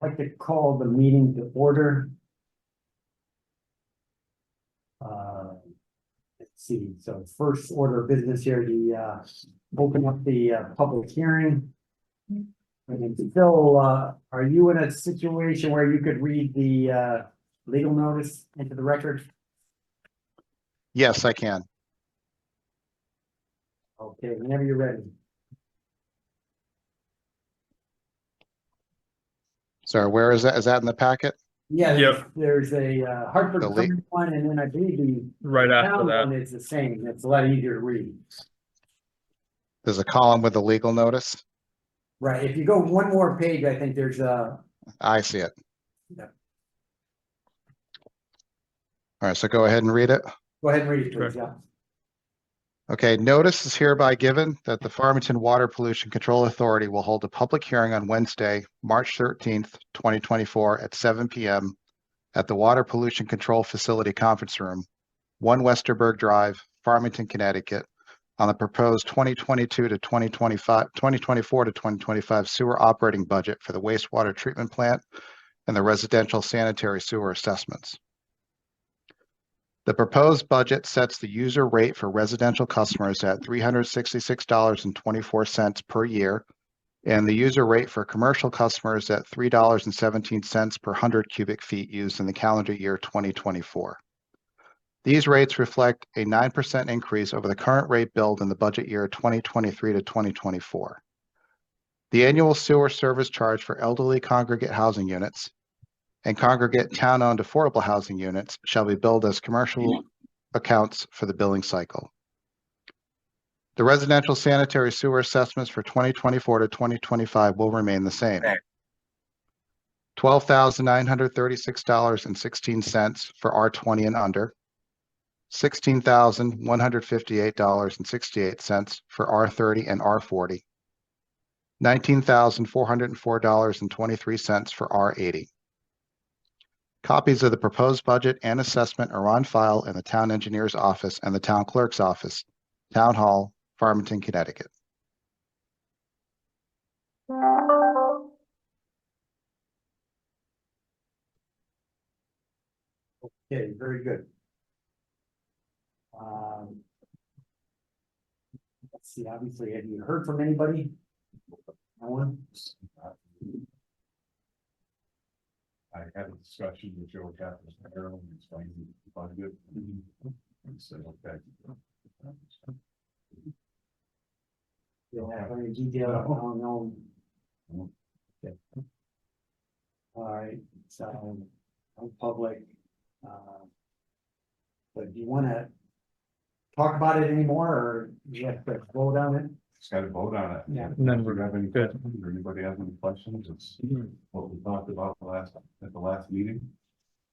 I'd like to call the meeting to order. Let's see, so first order of business here, open up the public hearing. And Phil, are you in a situation where you could read the legal notice into the record? Yes, I can. Okay, whenever you're ready. Sorry, where is that? Is that in the packet? Yeah, Yep. there's a Hartford The lea- County one, and then I believe the Right after town that. one is the same. It's a lot easier to read. There's a column with the legal notice. Right, if you go one more page, I think there's a. I see it. Yep. All right, so go ahead and read it. Go ahead and read it, please, Sure. yeah. Okay, notice is hereby given that the Farmington Water Pollution Control Authority will hold a public hearing on Wednesday, March 13th, 2024 at 7 p.m. at the Water Pollution Control Facility Conference Room, 1 Westerberg Drive, Farmington, Connecticut, on the proposed 2022 to 2024 to 2025 sewer operating budget for the wastewater treatment plant and the residential sanitary sewer assessments. The proposed budget sets the user rate for residential customers at $366.24 per year, and the user rate for commercial customers at $3.17 per 100 cubic feet used in the calendar year 2024. These rates reflect a 9% increase over the current rate billed in the budget year 2023 to 2024. The annual sewer service charge for elderly congregate housing units and congregate town-owned affordable housing units shall be billed as commercial accounts for the billing cycle. The residential sanitary sewer assessments for 2024 to 2025 will remain the same. $12,936.16 for R20 and under, $16,158.68 for R30 and R40, $19,404.23 for R80. Copies of the proposed budget and assessment are on file in the town engineer's office and the town clerk's office, Town Hall, Farmington, Connecticut. Okay, very good. Let's see, obviously, have you heard from anybody? No one? I had a discussion with Joe Kaplan, Maryland, explaining the budget. And said, okay. You don't have any detail? No. Okay. All right, so, no public. But do you wanna talk about it anymore, or you have to vote on it? Just got to vote on it. Yeah. If Then you we're have any good. questions, or anybody has any questions, it's what we talked about at the last meeting.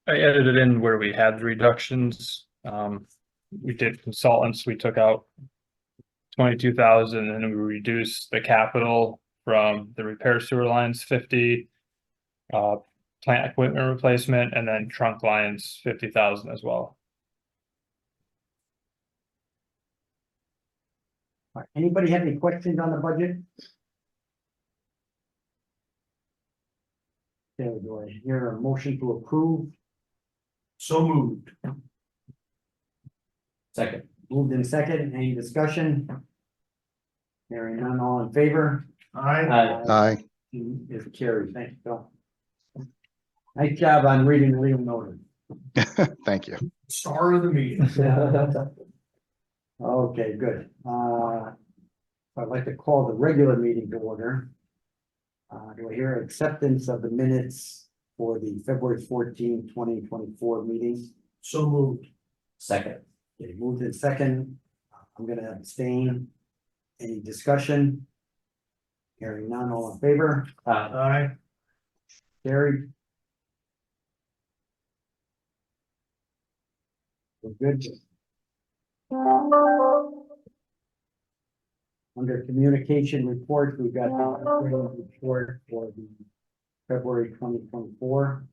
I edited in where we had the reductions. We did consultants, we took out 22,000 and we reduced the capital from the repair sewer lines 50. Plant equipment replacement and then trunk lines 50,000 as well. All right, anybody have any questions on the budget? Okay, do I hear a motion to approve? So moved. Second. Moved in second, any discussion? Hearing none, all in favor? Aye. Is carried, thank you, Phil. Nice job on reading the legal notice. Thank you. Star of the meeting. Okay, good. I'd like to call the regular meeting to order. Do I hear acceptance of the minutes for the February 14, 2024 meeting? So moved. Second. Okay, moved in second. I'm gonna abstain. Any discussion? Hearing none, all in favor? Aye. Carried. We're good. Under communication report, we've got the report for the February 2024.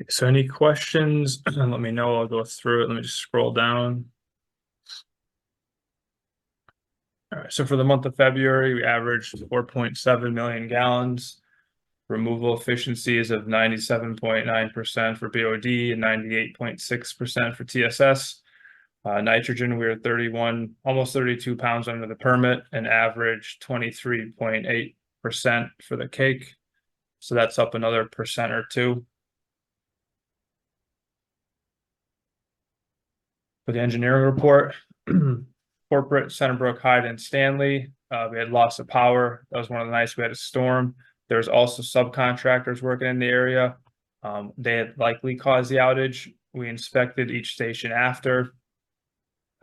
So any questions? Let me know. I'll go through it. Let me just scroll down. All right, so for the month of February, we averaged 4.7 million gallons. Removal efficiencies of 97.9% for BOD and 98.6% for TSS. Nitrogen, we were 31, almost 32 pounds under the permit, and average 23.8% for the cake. So that's up another percent or two. For the engineering report, corporate Centerbrook, Hyde, and Stanley, we had loss of power. That was one of the nights we had a storm. There's also subcontractors working in the area. They had likely caused the outage. We inspected each station after.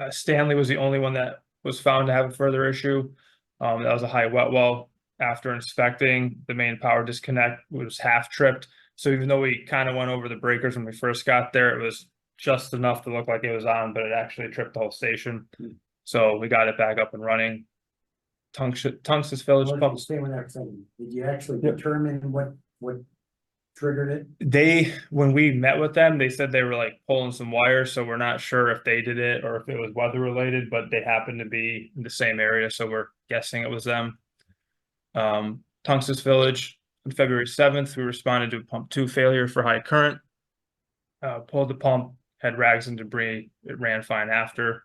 Stanley was the only one that was found to have a further issue. That was a high wet well. After inspecting, the main power disconnect was half tripped. So even though we kind of went over the breakers when we first got there, it was just enough to look like it was on, but it actually tripped the whole station. So we got it back up and running. Tungus Village pump. Stay with that second. Did you actually determine what triggered it? They, when we met with them, they said they were like pulling some wires, so we're not sure if they did it or if it was weather related, but they happened to be in the same area, so we're guessing it was them. Tungus Village, on February 7th, we responded to a pump 2 failure for high current. Pulled the pump, had rags and debris, it ran fine after.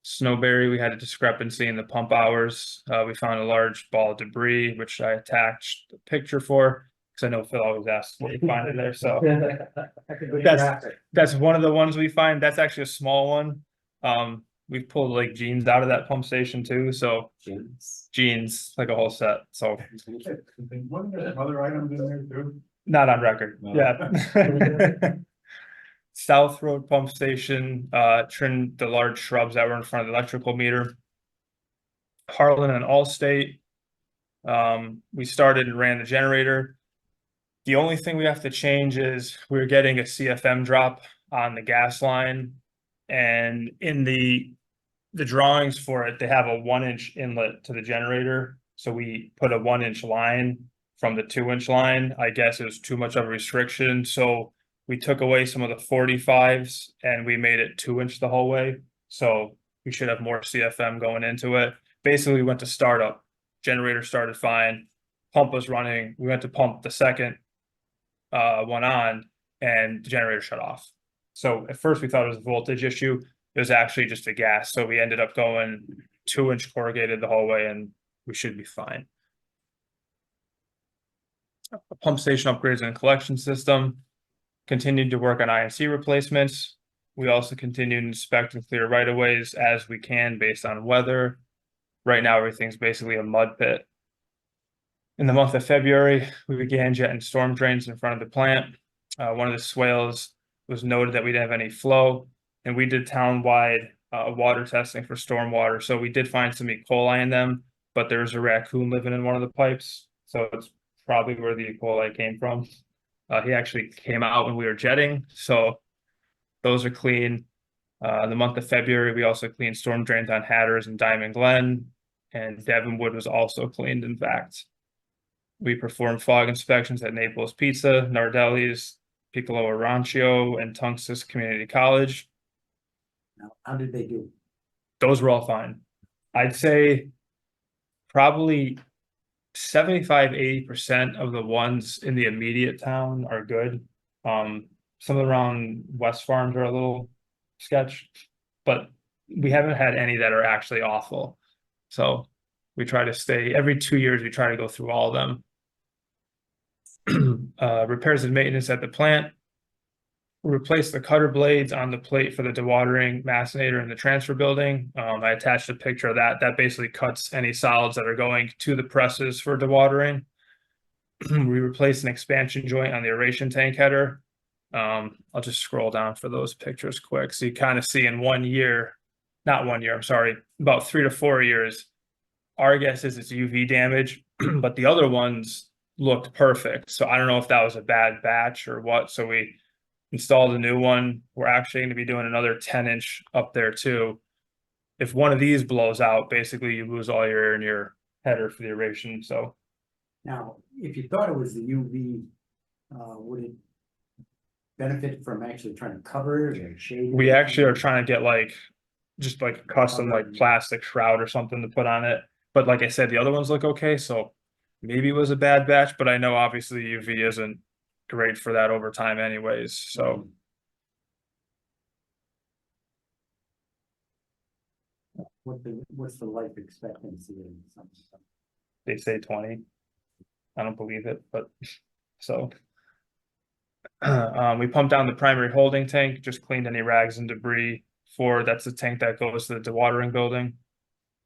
Snowberry, we had a discrepancy in the pump hours. We found a large ball of debris, which I attached a picture for, because I know Phil always asks what you find in there, so. That's one of the ones we find. That's actually a small one. We've pulled like jeans out of that pump station too, so jeans, like a whole set, so Wasn't there other items in there too? not on record, No. yeah. South Road Pump Station, trimmed the large shrubs that were in front of the electrical meter. Harlan and Allstate, we started and ran the generator. The only thing we have to change is we're getting a CFM drop on the gas line. And in the drawings for it, they have a 1-inch inlet to the generator. So we put a 1-inch line from the 2-inch line. I guess it was too much of a restriction. So we took away some of the 45s and we made it 2-inch the whole way. So we should have more CFM going into it. Basically, we went to startup. Generator started fine. Pump was running. We went to pump the second one on and the generator shut off. So at first we thought it was a voltage issue. It was actually just a gas. So we ended up going 2-inch corrugated the whole way and we should be fine. A pump station upgrades and a collection system. Continued to work on INC replacements. We also continue to inspect and clear right of ways as we can based on weather. Right now, everything's basically a mud pit. In the month of February, we began jetting storm drains in front of the plant. One of the swales was noted that we didn't have any flow, and we did town-wide water testing for stormwater. So we did find some E. coli in them, but there's a raccoon living in one of the pipes. So it's probably where the E. coli came from. He actually came out when we were jetting, so those are clean. The month of February, we also cleaned storm drains on Hatters and Diamond Glen, and Devonwood was also cleaned, in fact. We performed fog inspections at Naples Pizza, Nardelli's, Piccolo Rancho, and Tungus Community College. Now, how did they do? Those were all fine. I'd say probably 75–80% of the ones in the immediate town are good. Some around West Farms are a little sketch, but we haven't had any that are actually awful. So we try to stay, every 2 years, we try to go through all of them. Repairs and maintenance at the plant. Replace the cutter blades on the plate for the dewatering macinator in the transfer building. I attached a picture of that. That basically cuts any solids that are going to the presses for dewatering. We replaced an expansion joint on the aeration tank header. I'll just scroll down for those pictures quick. So you kind of see in 1 year, not 1 year, I'm sorry, about 3 to 4 years, our guess is it's UV damage, but the other ones looked perfect. So I don't know if that was a bad batch or what. So we installed a new one. We're actually going to be doing another 10-inch up there too. If one of these blows out, basically you lose all your air in your header for the aeration. So Now, if you thought it was the UV, would it benefit from actually trying to cover it or shade it? we actually are trying to get like just like a custom like plastic shroud or something to put on it. But like I said, the other ones look okay. So maybe was a bad batch, but I know obviously UV isn't great for that over time anyways, so. What's the life expectancy in some stuff? They say 20. I don't believe it, but so. We pumped down the primary holding tank, just cleaned any rags and debris that's the tank that goes to the dewatering building.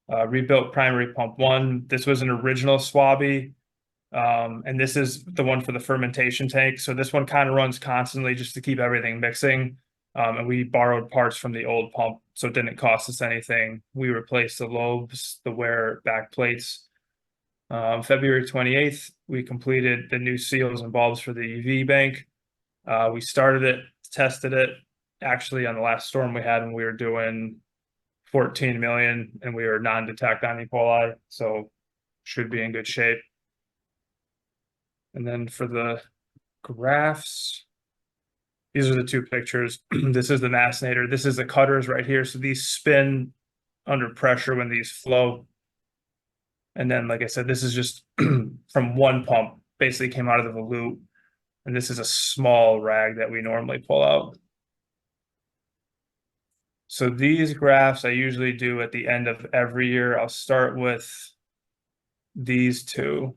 Rebuilt primary pump 1. This was an original Swabi. And this is the one for the fermentation tank. So this one kind of runs constantly just to keep everything mixing. And we borrowed parts from the old pump, so it didn't cost us anything. We replaced the lobes, the wear back plates. February 28th, we completed the new seals and bulbs for the UV bank. We started it, tested it, actually on the last storm we had when we were doing 14 million and we were non-detect on E. coli, so should be in good shape. And then for the graphs, these are the 2 pictures. This is the macinator. This is the cutters right here. So these spin under pressure when these flow. And then, like I said, this is just from one pump, basically came out of the volute. And this is a small rag that we normally pull out. So these graphs I usually do at the end of every year. I'll start with these 2.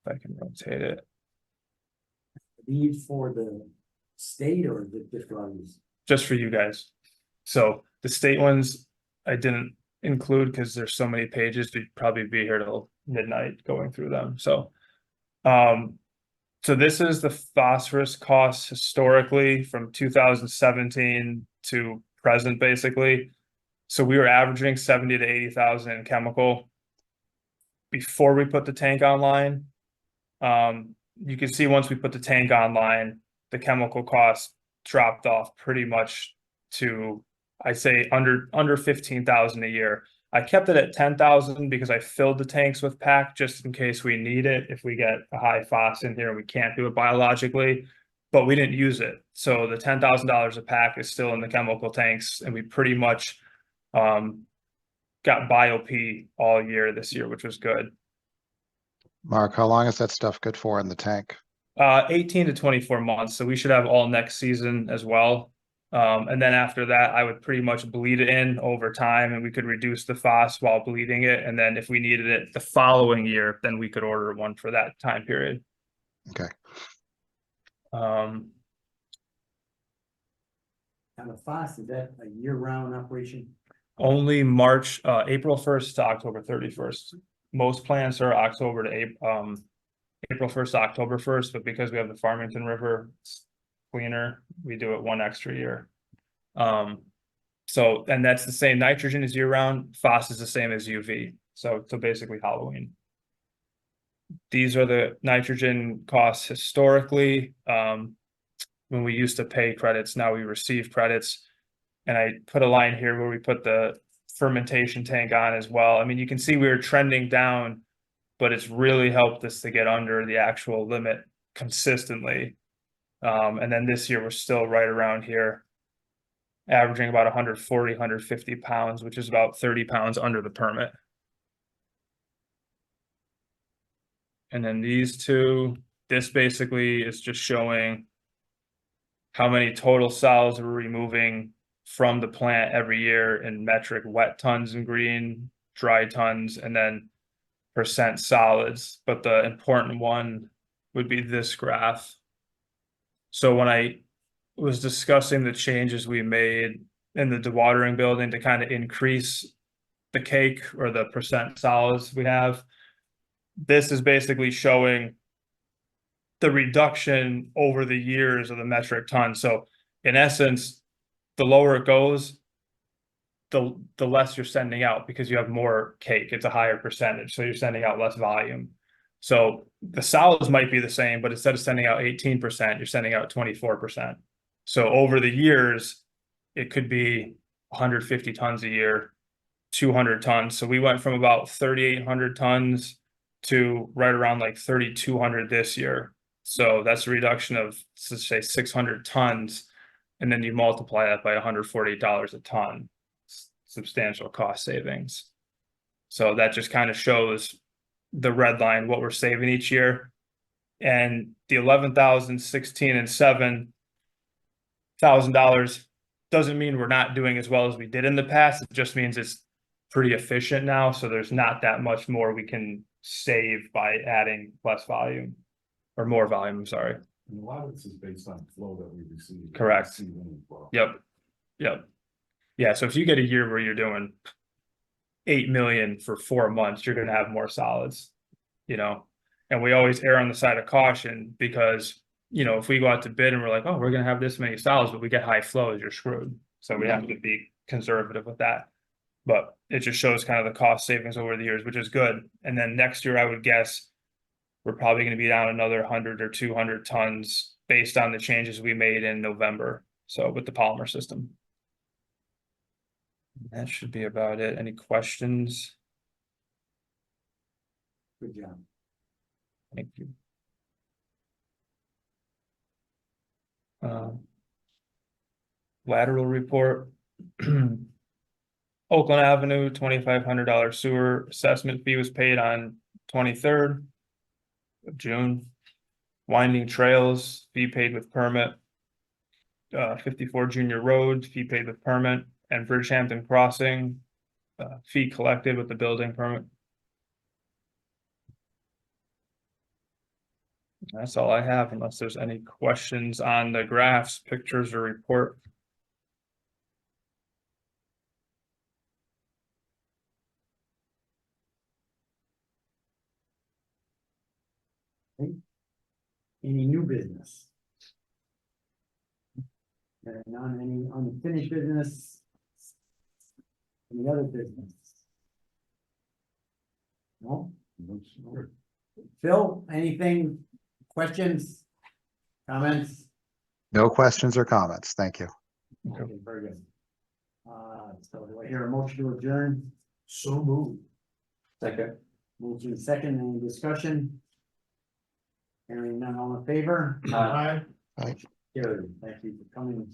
If I can rotate it. Need for the state or the just runs? Just for you guys. So the state ones I didn't include because there's so many pages, we'd probably be here till midnight going through them. So this is the phosphorus costs historically from 2017 to present, basically. So we were averaging 70 to 80,000 in chemical before we put the tank online. You can see once we put the tank online, the chemical costs dropped off pretty much to, I'd say, under 15,000 a year. I kept it at 10,000 because I filled the tanks with PAC just in case we need it. If we get a high phos in here, we can't do it biologically, but we didn't use it. So the $10,000 of PAC is still in the chemical tanks, and we pretty much got BioP all year this year, which was good. Mark, how long is that stuff good for in the tank? 18 to 24 months. So we should have all next season as well. And then after that, I would pretty much bleed it in over time, and we could reduce the phos while bleeding it. And then if we needed it the following year, then we could order one for that time period. Okay. And the FOS, is that a year-round operation? Only March, April 1st to October 31st. Most plants are October to April 1st to October 1st, but because we have the Farmington River, it's cleaner, we do it one extra year. So, and that's the same, nitrogen is year round, phos is the same as UV. So basically Halloween. These are the nitrogen costs historically. When we used to pay credits, now we receive credits. And I put a line here where we put the fermentation tank on as well. I mean, you can see we were trending down, but it's really helped us to get under the actual limit consistently. And then this year we're still right around here, averaging about 140, 150 pounds, which is about 30 pounds under the permit. And then these 2, this basically is just showing how many total solids we're removing from the plant every year in metric wet tons in green, dry tons, and then percent solids. But the important one would be this graph. So when I was discussing the changes we made in the dewatering building to kind of increase the cake or the percent solids we have, this is basically showing the reduction over the years of the metric ton. So in essence, the lower it goes, the less you're sending out because you have more cake. It's a higher percentage, so you're sending out less volume. So the solids might be the same, but instead of sending out 18%, you're sending out 24%. So over the years, it could be 150 tons a year, 200 tons. So we went from about 3,800 tons to right around like 3,200 this year. So that's a reduction of, let's say, 600 tons. And then you multiply that by $140 a ton, substantial cost savings. So that just kind of shows the red line, what we're saving each year. And the 11,000, 16 and $7,000 doesn't mean we're not doing as well as we did in the past. It just means it's pretty efficient now. So there's not that much more we can save by adding less volume or more volume. I'm sorry. And a lot of this is based on flow that we receive. Correct. Season flow. Yep. Yep. Yeah. So if you get a year where you're doing 8 million for 4 months, you're going to have more solids, you know, and we always err on the side of caution because, you know, if we go out to bid and we're like, oh, we're going to have this many solids, but we get high flows, you're screwed. So we have to be conservative with that. But it just shows kind of the cost savings over the years, which is good. And then next year, I would guess we're probably going to be down another 100 or 200 tons based on the changes we made in November. So with the polymer system. That should be about it. Any questions? Good job. Thank you. Lateral report. Oakland Avenue, $2,500 sewer assessment fee was paid on 23rd of June. Winding Trails, fee paid with permit. 54 Junior Road, fee paid with permit, and Bridgehampton Crossing, fee collected with the building permit. That's all I have, unless there's any questions on the graphs, pictures, or report. Any new business? None, any unfinished business? Any other business? No? Sure. Phil, anything, questions, comments? No questions or comments. Thank you. Okay, very good. So do I hear a motion to adjourn? So moved. Second. Moved in second, any discussion? Hearing none, all in favor? Aye. Aye. Carried. Thank you for coming.